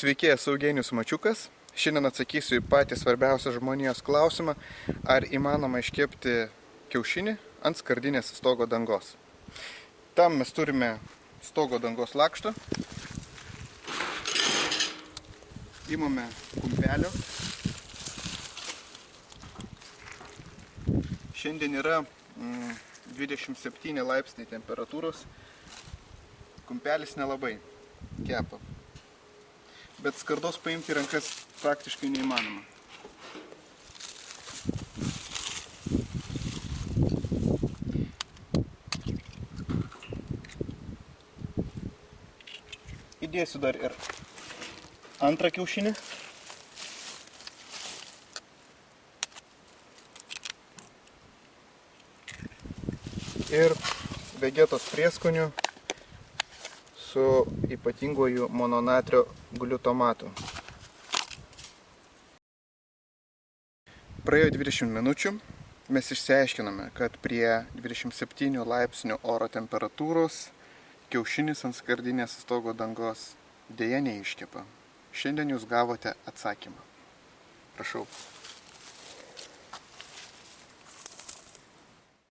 Sveiki, esu Eugenijus Mačiukas. Šiandien atsakysiu į patį svarbiausią žmonijos klausimą, ar įmanoma iškepti kiaušinį ant skardinės stogo dangos. Tam mes turime stogo dangos lakštą. Imame kumpelio. Šiandien yra 27 laipsniai temperatūros. Kumpelis nelabai kepa. Bet skardos paimti į rankas praktiškai neįmanoma. Įdėsiu dar ir antrą kiaušinį. Ir vegetos prieskonių su ypatinguoju mononatrio gliutamatu. Praėjo 20 minučių, mes išsiaiškinome, kad prie 27 laipsnių oro temperatūros kiaušinis ant skardinės stogo dangos deja neiškepa. Šiandien jūs gavote atsakymą. Prašau.